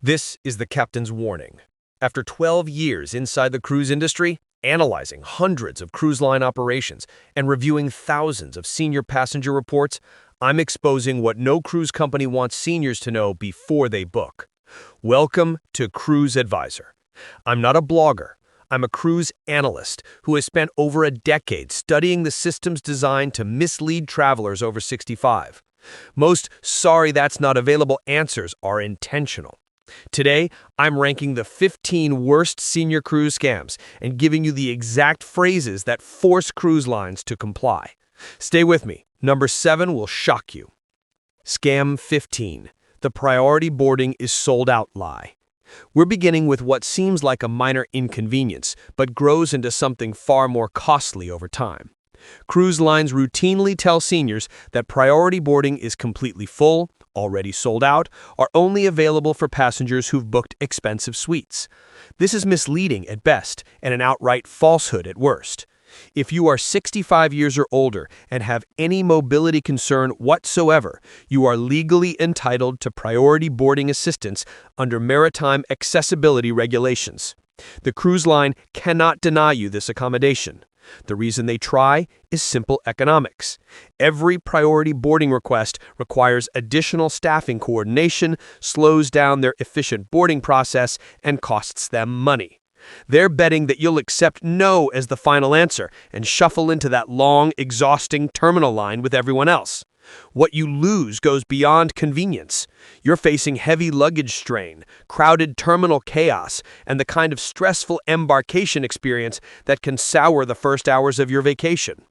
This is the captain's warning. After 12 years inside the cruise industry, analyzing hundreds of cruise line operations and reviewing thousands of senior passenger reports, I'm exposing what no cruise company wants seniors to know before they book. Welcome to Cruise Advisor. I'm not a blogger. I'm a cruise analyst who has spent over a decade studying the systems designed to mislead travelers over 65. Most "sorry that's not available" answers are intentional. Today, I'm ranking the 15 worst senior cruise scams and giving you the exact phrases that force cruise lines to comply. Stay with me. Number 7 will shock you. Scam 15. The priority boarding is sold out lie. We're beginning with what seems like a minor inconvenience, but grows into something far more costly over time. Cruise lines routinely tell seniors that priority boarding is completely full, already sold out, or only available for passengers who've booked expensive suites. This is misleading at best and an outright falsehood at worst. If you are 65 years or older and have any mobility concern whatsoever, you are legally entitled to priority boarding assistance under maritime accessibility regulations. The cruise line cannot deny you this accommodation. The reason they try is simple economics. Every priority boarding request requires additional staffing coordination, slows down their efficient boarding process, and costs them money. They're betting that you'll accept no as the final answer and shuffle into that long, exhausting terminal line with everyone else. What you lose goes beyond convenience. You're facing heavy luggage strain, crowded terminal chaos, and the kind of stressful embarkation experience that can sour the first hours of your vacation.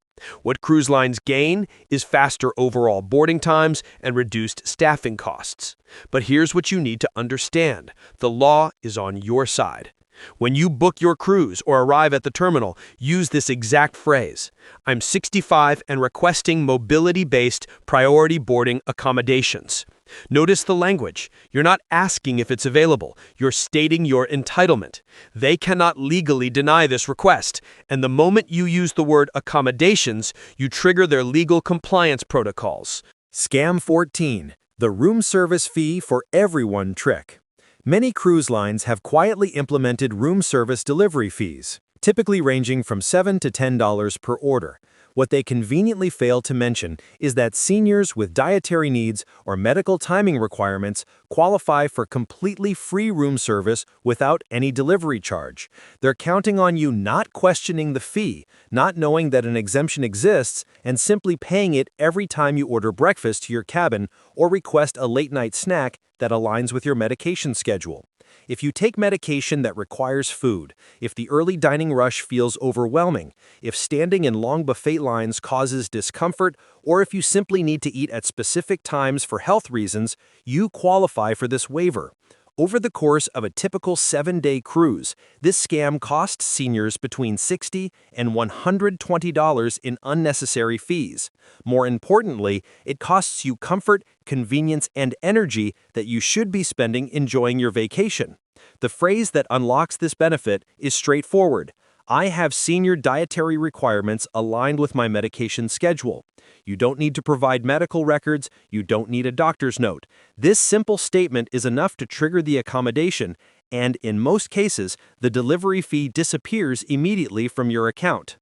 What cruise lines gain is faster overall boarding times and reduced staffing costs. But here's what you need to understand. The law is on your side. When you book your cruise or arrive at the terminal, use this exact phrase: "I'm 65 and requesting mobility-based priority boarding accommodations." Notice the language. You're not asking if it's available. You're stating your entitlement. They cannot legally deny this request, and the moment you use the word accommodations, you trigger their legal compliance protocols. Scam 14. The room service fee for everyone trick. Many cruise lines have quietly implemented room service delivery fees, typically ranging from $7 to $10 per order. What they conveniently fail to mention is that seniors with dietary needs or medical timing requirements qualify for completely free room service without any delivery charge. They're counting on you not questioning the fee, not knowing that an exemption exists, and simply paying it every time you order breakfast to your cabin or request a late-night snack that aligns with your medication schedule. If you take medication that requires food, if the early dining rush feels overwhelming, if standing in long buffet lines causes discomfort, or if you simply need to eat at specific times for health reasons, you qualify for this waiver. Over the course of a typical 7-day cruise, this scam costs seniors between $60 and $120 in unnecessary fees. More importantly, it costs you comfort, convenience, and energy that you should be spending enjoying your vacation. The phrase that unlocks this benefit is straightforward: "I have senior dietary requirements aligned with my medication schedule." You don't need to provide medical records, you don't need a doctor's note. This simple statement is enough to trigger the accommodation, and in most cases, the delivery fee disappears immediately from your account.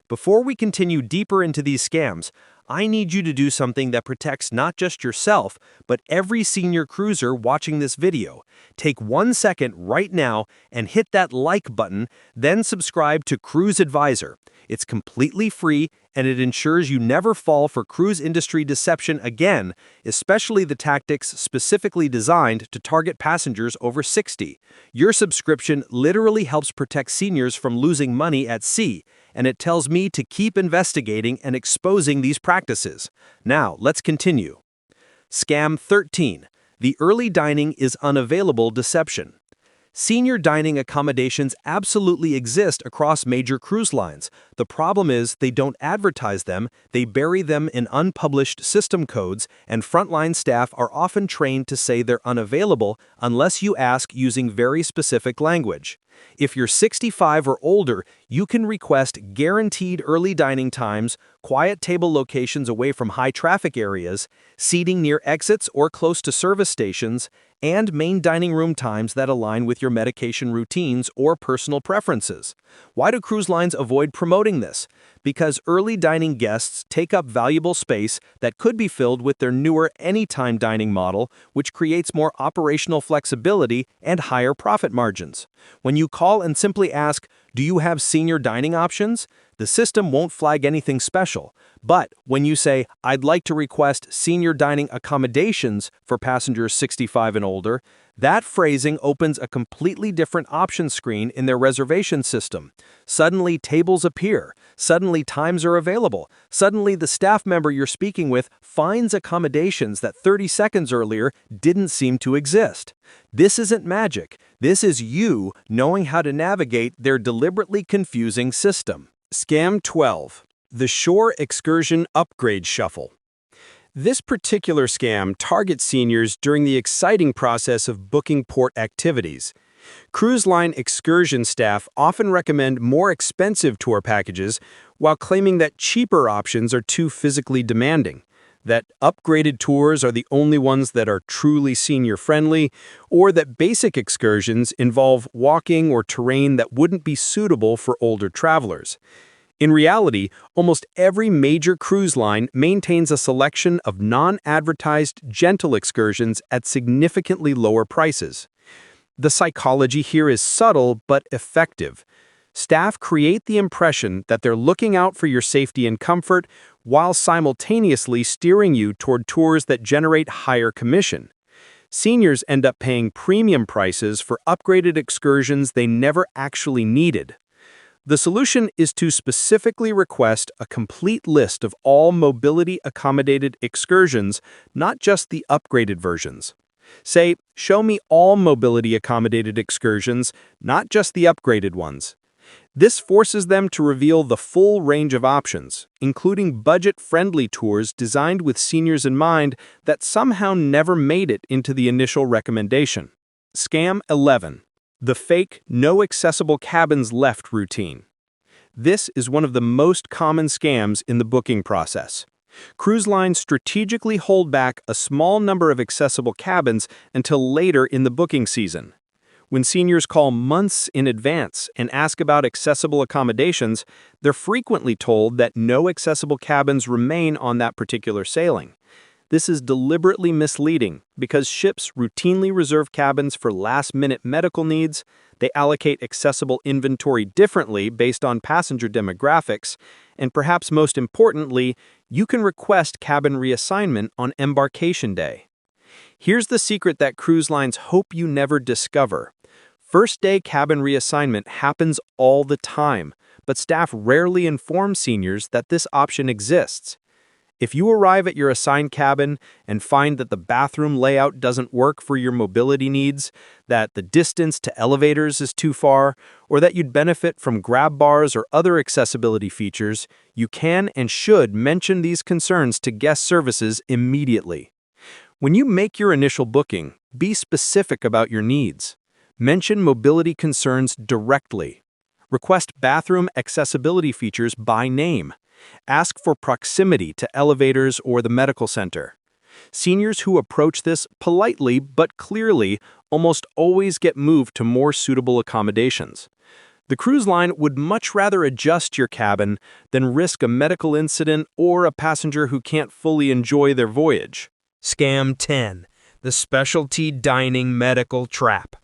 Before we continue deeper into these scams, I need you to do something that protects not just yourself, but every senior cruiser watching this video. Take 1 second right now and hit that like button, then subscribe to Cruise Advisor. It's completely free, and it ensures you never fall for cruise industry deception again, especially the tactics specifically designed to target passengers over 60. Your subscription literally helps protect seniors from losing money at sea, and it tells me to keep investigating and exposing these practices. Now, let's continue. Scam 13. The early dining is unavailable deception. Senior dining accommodations absolutely exist across major cruise lines. The problem is they don't advertise them, they bury them in unpublished system codes, and frontline staff are often trained to say they're unavailable unless you ask using very specific language. If you're 65 or older, you can request guaranteed early dining times, quiet table locations away from high traffic areas, seating near exits or close to service stations, and main dining room times that align with your medication routines or personal preferences. Why do cruise lines avoid promoting this? Because early dining guests take up valuable space that could be filled with their newer anytime dining model, which creates more operational flexibility and higher profit margins. When you call and simply ask, "Do you have senior dining options?" the system won't flag anything special. But when you say, "I'd like to request senior dining accommodations for passengers 65 and older," that phrasing opens a completely different option screen in their reservation system. Suddenly, tables appear. Suddenly, times are available. Suddenly, the staff member you're speaking with finds accommodations that 30 seconds earlier didn't seem to exist. This isn't magic. This is you knowing how to navigate their deliberately confusing system. Scam 12. The Shore Excursion Upgrade Shuffle. This particular scam targets seniors during the exciting process of booking port activities. Cruise line excursion staff often recommend more expensive tour packages while claiming that cheaper options are too physically demanding, that upgraded tours are the only ones that are truly senior-friendly, or that basic excursions involve walking or terrain that wouldn't be suitable for older travelers. In reality, almost every major cruise line maintains a selection of non-advertised gentle excursions at significantly lower prices. The psychology here is subtle but effective. Staff create the impression that they're looking out for your safety and comfort while simultaneously steering you toward tours that generate higher commission. Seniors end up paying premium prices for upgraded excursions they never actually needed. The solution is to specifically request a complete list of all mobility-accommodated excursions, not just the upgraded versions. Say, "Show me all mobility-accommodated excursions, not just the upgraded ones." This forces them to reveal the full range of options, including budget-friendly tours designed with seniors in mind that somehow never made it into the initial recommendation. Scam 11. The fake "no accessible cabins left" routine. This is one of the most common scams in the booking process. Cruise lines strategically hold back a small number of accessible cabins until later in the booking season. When seniors call months in advance and ask about accessible accommodations, they're frequently told that no accessible cabins remain on that particular sailing. This is deliberately misleading because ships routinely reserve cabins for last-minute medical needs, they allocate accessible inventory differently based on passenger demographics, and perhaps most importantly, you can request cabin reassignment on embarkation day. Here's the secret that cruise lines hope you never discover. First-day cabin reassignment happens all the time, but staff rarely inform seniors that this option exists. If you arrive at your assigned cabin and find that the bathroom layout doesn't work for your mobility needs, that the distance to elevators is too far, or that you'd benefit from grab bars or other accessibility features, you can and should mention these concerns to guest services immediately. When you make your initial booking, be specific about your needs. Mention mobility concerns directly. Request bathroom accessibility features by name. Ask for proximity to elevators or the medical center. Seniors who approach this politely but clearly almost always get moved to more suitable accommodations. The cruise line would much rather adjust your cabin than risk a medical incident or a passenger who can't fully enjoy their voyage. Scam 10. The Specialty Dining Medical Trap.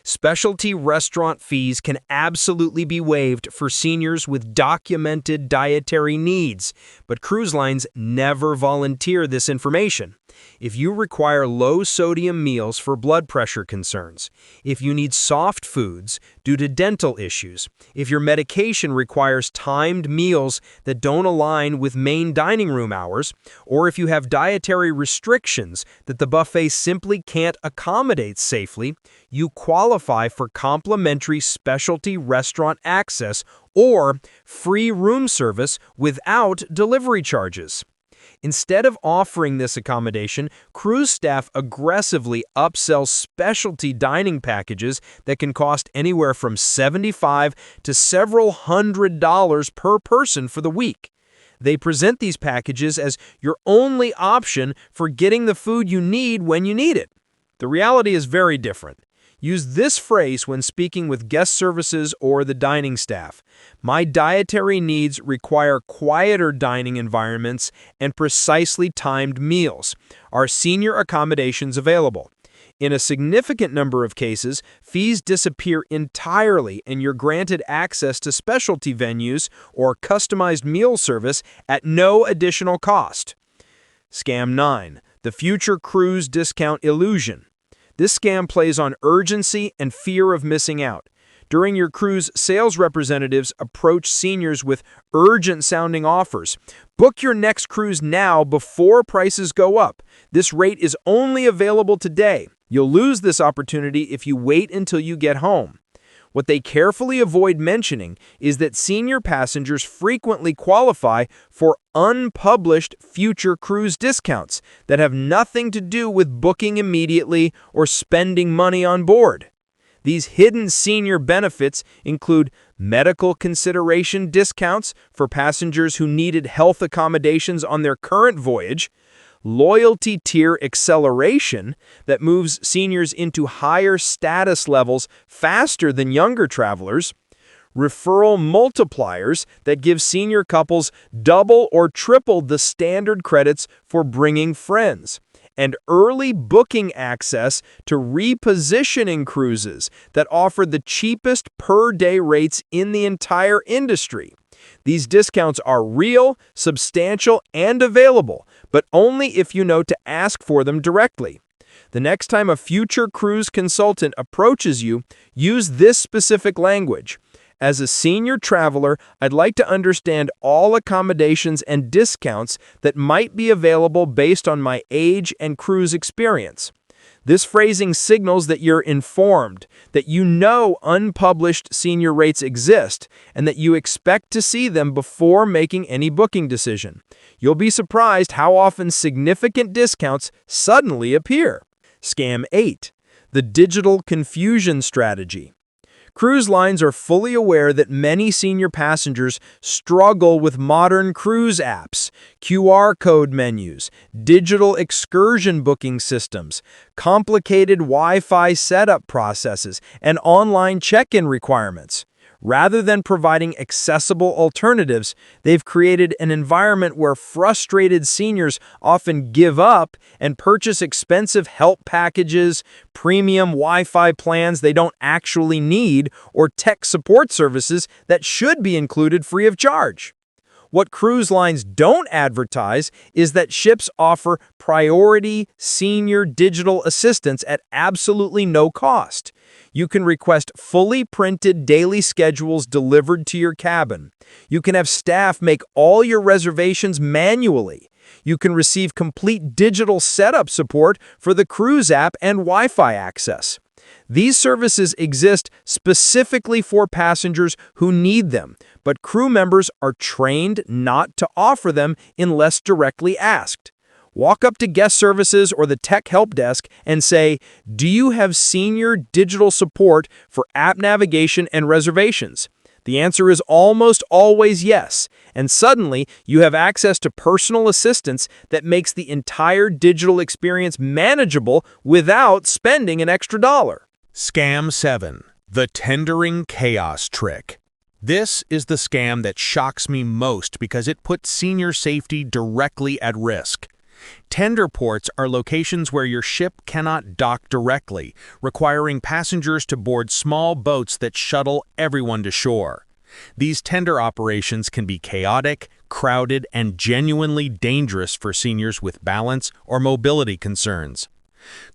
Specialty restaurant fees can absolutely be waived for seniors with documented dietary needs, but cruise lines never volunteer this information. If you require low-sodium meals for blood pressure concerns, if you need soft foods due to dental issues, if your medication requires timed meals that don't align with main dining room hours, or if you have dietary restrictions that the buffet simply can't accommodate safely, you qualify for complimentary specialty restaurant access or free room service without delivery charges. Instead of offering this accommodation, cruise staff aggressively upsell specialty dining packages that can cost anywhere from $75 to several $100 per person for the week. They present these packages as your only option for getting the food you need when you need it. The reality is very different. Use this phrase when speaking with guest services or the dining staff. My dietary needs require quieter dining environments and precisely timed meals. Are senior accommodations available? In a significant number of cases, fees disappear entirely and you're granted access to specialty venues or customized meal service at no additional cost. Scam 9. The future cruise discount illusion. This scam plays on urgency and fear of missing out. During your cruise, sales representatives approach seniors with urgent-sounding offers. Book your next cruise now before prices go up. This rate is only available today. You'll lose this opportunity if you wait until you get home. What they carefully avoid mentioning is that senior passengers frequently qualify for unpublished future cruise discounts that have nothing to do with booking immediately or spending money on board. These hidden senior benefits include medical consideration discounts for passengers who needed health accommodations on their current voyage, loyalty tier acceleration that moves seniors into higher status levels faster than younger travelers, referral multipliers that give senior couples double or triple the standard credits for bringing friends, and early booking access to repositioning cruises that offer the cheapest per-day rates in the entire industry. These discounts are real, substantial, and available, but only if you know to ask for them directly. The next time a future cruise consultant approaches you, use this specific language. As a senior traveler, I'd like to understand all accommodations and discounts that might be available based on my age and cruise experience. This phrasing signals that you're informed, that you know unpublished senior rates exist, and that you expect to see them before making any booking decision. You'll be surprised how often significant discounts suddenly appear. Scam 8. The digital confusion strategy. Cruise lines are fully aware that many senior passengers struggle with modern cruise apps, QR code menus, digital excursion booking systems, complicated Wi-Fi setup processes, and online check-in requirements. Rather than providing accessible alternatives, they've created an environment where frustrated seniors often give up and purchase expensive help packages, premium Wi-Fi plans they don't actually need, or tech support services that should be included free of charge. What cruise lines don't advertise is that ships offer priority senior digital assistance at absolutely no cost. You can request fully printed daily schedules delivered to your cabin. You can have staff make all your reservations manually. You can receive complete digital setup support for the cruise app and Wi-Fi access. These services exist specifically for passengers who need them, but crew members are trained not to offer them unless directly asked. Walk up to guest services or the tech help desk and say, "Do you have senior digital support for app navigation and reservations?" The answer is almost always yes, and suddenly you have access to personal assistance that makes the entire digital experience manageable without spending an extra dollar. Scam 7. The tendering chaos trick. This is the scam that shocks me most because it puts senior safety directly at risk. Tender ports are locations where your ship cannot dock directly, requiring passengers to board small boats that shuttle everyone to shore. These tender operations can be chaotic, crowded, and genuinely dangerous for seniors with balance or mobility concerns.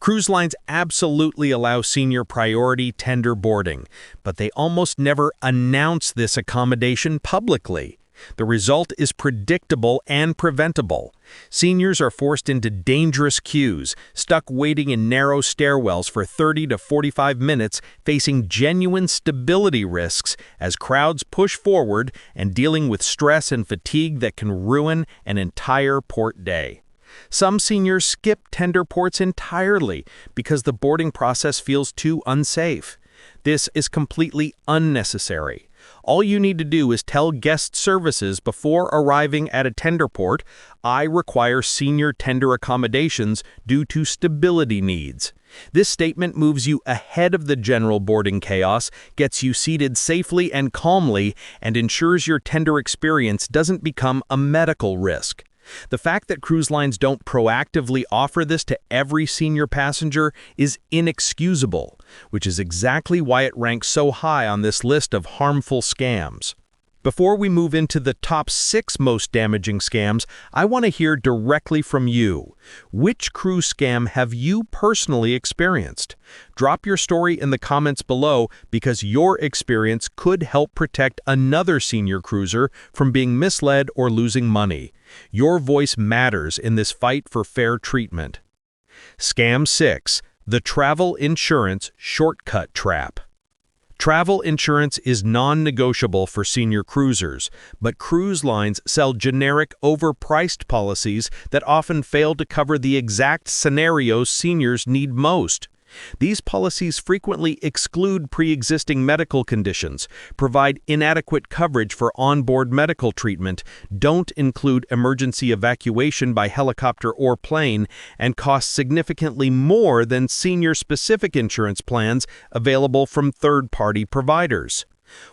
Cruise lines absolutely allow senior priority tender boarding, but they almost never announce this accommodation publicly. The result is predictable and preventable. Seniors are forced into dangerous queues, stuck waiting in narrow stairwells for 30 to 45 minutes, facing genuine stability risks as crowds push forward and dealing with stress and fatigue that can ruin an entire port day. Some seniors skip tender ports entirely because the boarding process feels too unsafe. This is completely unnecessary. All you need to do is tell guest services before arriving at a tender port, "I require senior tender accommodations due to stability needs." This statement moves you ahead of the general boarding chaos, gets you seated safely and calmly, and ensures your tender experience doesn't become a medical risk. The fact that cruise lines don't proactively offer this to every senior passenger is inexcusable, which is exactly why it ranks so high on this list of harmful scams. Before we move into the top 6 most damaging scams, I want to hear directly from you. Which cruise scam have you personally experienced? Drop your story in the comments below because your experience could help protect another senior cruiser from being misled or losing money. Your voice matters in this fight for fair treatment. Scam 6. The Travel Insurance Shortcut Trap. Travel insurance is non-negotiable for senior cruisers, but cruise lines sell generic, overpriced policies that often fail to cover the exact scenarios seniors need most. These policies frequently exclude pre-existing medical conditions, provide inadequate coverage for onboard medical treatment, don't include emergency evacuation by helicopter or plane, and cost significantly more than senior-specific insurance plans available from third-party providers.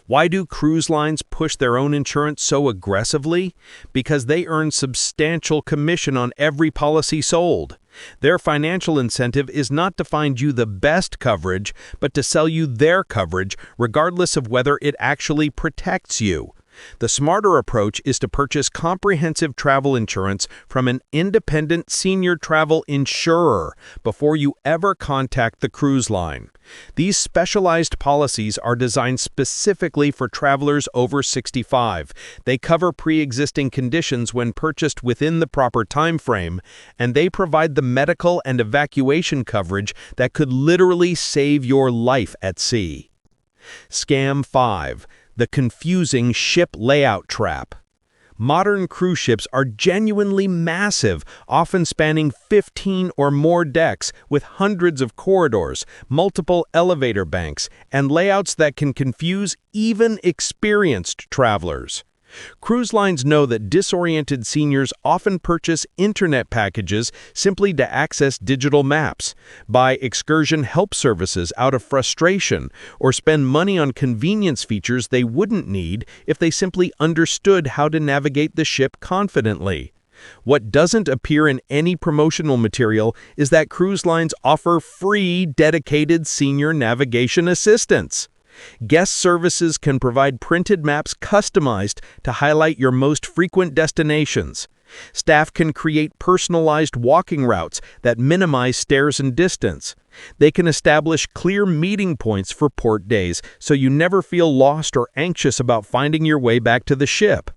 Why do cruise lines push their own insurance so aggressively? Because they earn substantial commission on every policy sold. Their financial incentive is not to find you the best coverage, but to sell you their coverage, regardless of whether it actually protects you. The smarter approach is to purchase comprehensive travel insurance from an independent senior travel insurer before you ever contact the cruise line. These specialized policies are designed specifically for travelers over 65. They cover pre-existing conditions when purchased within the proper time frame, and they provide the medical and evacuation coverage that could literally save your life at sea. Scam 5. The confusing ship layout trap. Modern cruise ships are genuinely massive, often spanning 15 or more decks with hundreds of corridors, multiple elevator banks, and layouts that can confuse even experienced travelers. Cruise lines know that disoriented seniors often purchase internet packages simply to access digital maps, buy excursion help services out of frustration, or spend money on convenience features they wouldn't need if they simply understood how to navigate the ship confidently. What doesn't appear in any promotional material is that cruise lines offer free, dedicated senior navigation assistance. Guest services can provide printed maps customized to highlight your most frequent destinations. Staff can create personalized walking routes that minimize stairs and distance. They can establish clear meeting points for port days so you never feel lost or anxious about finding your way back to the ship.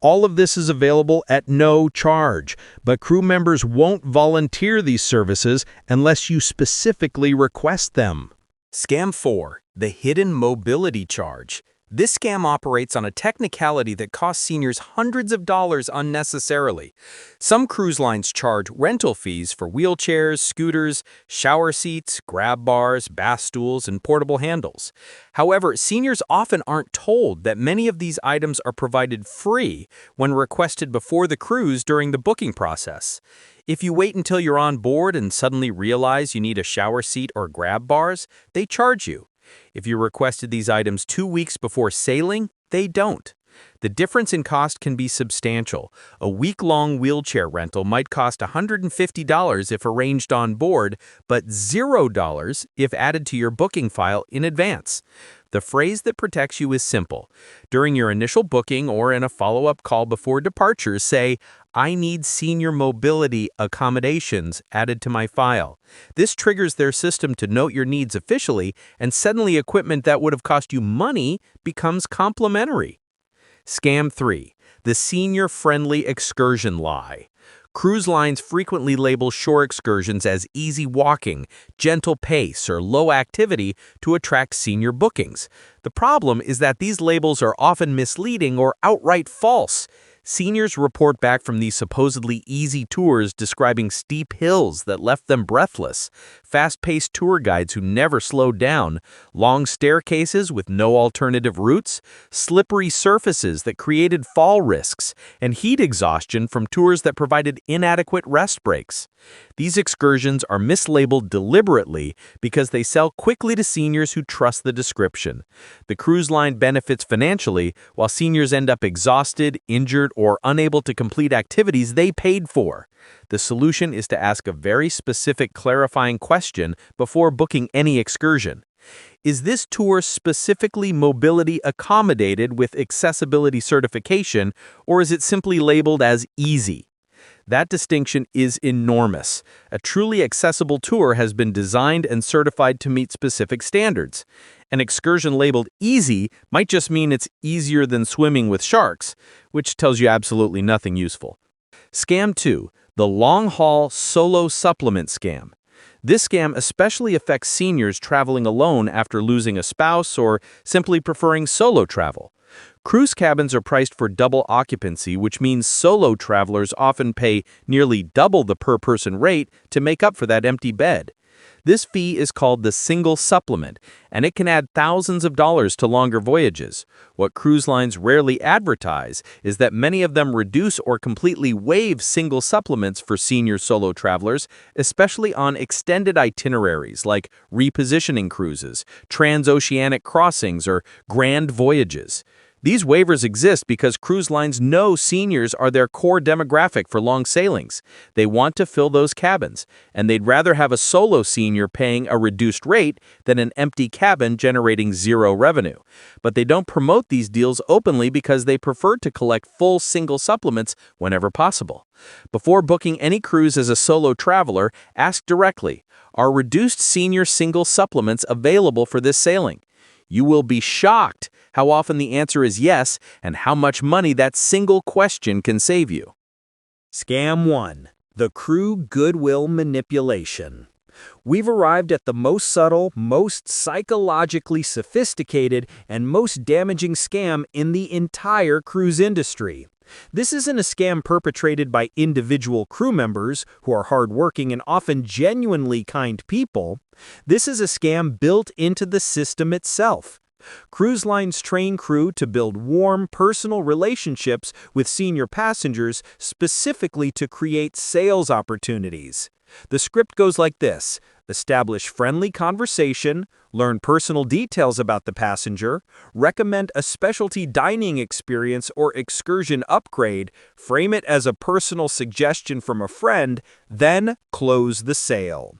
All of this is available at no charge, but crew members won't volunteer these services unless you specifically request them. Scam 4. The Hidden Mobility Charge. This scam operates on a technicality that costs seniors hundreds of dollars unnecessarily. Some cruise lines charge rental fees for wheelchairs, scooters, shower seats, grab bars, bath stools, and portable handles. However, seniors often aren't told that many of these items are provided free when requested before the cruise during the booking process. If you wait until you're on board and suddenly realize you need a shower seat or grab bars, they charge you. If you requested these items 2 weeks before sailing, they don't. The difference in cost can be substantial. A week-long wheelchair rental might cost $150 if arranged on board, but $0 if added to your booking file in advance. The phrase that protects you is simple. During your initial booking or in a follow-up call before departure, say, "I need senior mobility accommodations added to my file." This triggers their system to note your needs officially, and suddenly equipment that would have cost you money becomes complimentary. Scam 3. The Senior-Friendly Excursion Lie. Cruise lines frequently label shore excursions as easy walking, gentle pace, or low activity to attract senior bookings. The problem is that these labels are often misleading or outright false. Seniors report back from these supposedly easy tours describing steep hills that left them breathless, fast-paced tour guides who never slowed down, long staircases with no alternative routes, slippery surfaces that created fall risks, and heat exhaustion from tours that provided inadequate rest breaks. These excursions are mislabeled deliberately because they sell quickly to seniors who trust the description. The cruise line benefits financially, while seniors end up exhausted, injured, or unable to complete activities they paid for. The solution is to ask a very specific clarifying question before booking any excursion. Is this tour specifically mobility accommodated with accessibility certification, or is it simply labeled as easy? That distinction is enormous. A truly accessible tour has been designed and certified to meet specific standards. An excursion labeled easy might just mean it's easier than swimming with sharks, which tells you absolutely nothing useful. Scam 2. The long-haul solo supplement scam. This scam especially affects seniors traveling alone after losing a spouse or simply preferring solo travel. Cruise cabins are priced for double occupancy, which means solo travelers often pay nearly double the per-person rate to make up for that empty bed. This fee is called the single supplement, and it can add thousands of dollars to longer voyages. What cruise lines rarely advertise is that many of them reduce or completely waive single supplements for senior solo travelers, especially on extended itineraries like repositioning cruises, transoceanic crossings, or grand voyages. These waivers exist because cruise lines know seniors are their core demographic for long sailings. They want to fill those cabins, and they'd rather have a solo senior paying a reduced rate than an empty cabin generating zero revenue. But they don't promote these deals openly because they prefer to collect full single supplements whenever possible. Before booking any cruise as a solo traveler, ask directly, are reduced senior single supplements available for this sailing? You will be shocked how often the answer is yes and how much money that single question can save you. Scam 1. The crew goodwill manipulation. We've arrived at the most subtle, most psychologically sophisticated, and most damaging scam in the entire cruise industry. This isn't a scam perpetrated by individual crew members who are hardworking and often genuinely kind people. This is a scam built into the system itself. Cruise lines train crew to build warm, personal relationships with senior passengers specifically to create sales opportunities. The script goes like this: establish friendly conversation, learn personal details about the passenger, recommend a specialty dining experience or excursion upgrade, frame it as a personal suggestion from a friend, then close the sale.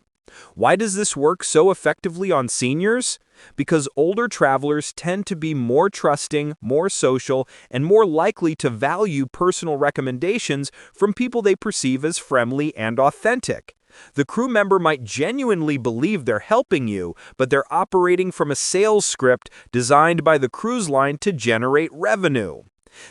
Why does this work so effectively on seniors? Because older travelers tend to be more trusting, more social, and more likely to value personal recommendations from people they perceive as friendly and authentic. The crew member might genuinely believe they're helping you, but they're operating from a sales script designed by the cruise line to generate revenue.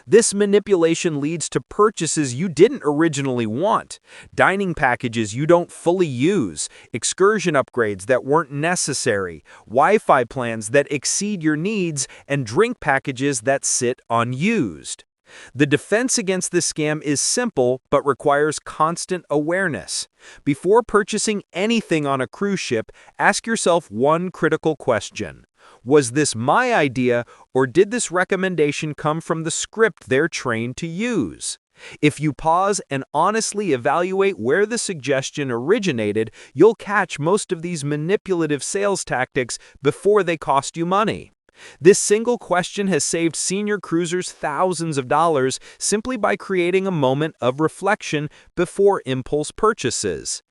This manipulation leads to purchases you didn't originally want, dining packages you don't fully use, excursion upgrades that weren't necessary, Wi-Fi plans that exceed your needs, and drink packages that sit unused. The defense against this scam is simple but requires constant awareness. Before purchasing anything on a cruise ship, ask yourself one critical question. Was this my idea, or did this recommendation come from the script they're trained to use? If you pause and honestly evaluate where the suggestion originated, you'll catch most of these manipulative sales tactics before they cost you money. This single question has saved senior cruisers thousands of dollars simply by creating a moment of reflection before impulse purchases.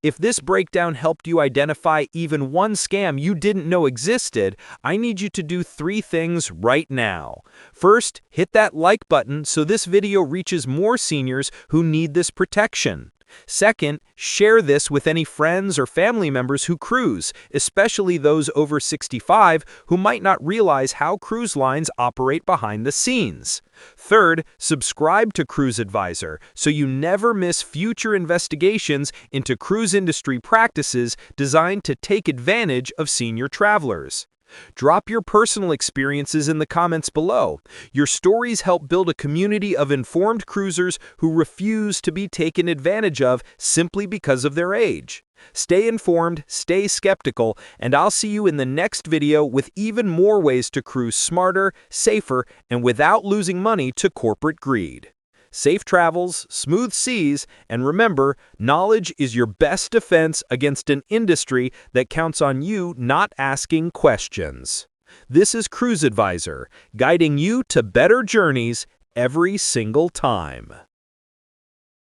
If this breakdown helped you identify even one scam you didn't know existed, I need you to do 3 things right now. First, hit that like button so this video reaches more seniors who need this protection. Second, share this with any friends or family members who cruise, especially those over 65 who might not realize how cruise lines operate behind the scenes. Third, subscribe to Cruise Advisor so you never miss future investigations into cruise industry practices designed to take advantage of senior travelers. Drop your personal experiences in the comments below. Your stories help build a community of informed cruisers who refuse to be taken advantage of simply because of their age. Stay informed, stay skeptical, and I'll see you in the next video with even more ways to cruise smarter, safer, and without losing money to corporate greed. Safe travels, smooth seas, and remember, knowledge is your best defense against an industry that counts on you not asking questions. This is Cruise Advisor, guiding you to better journeys every single time.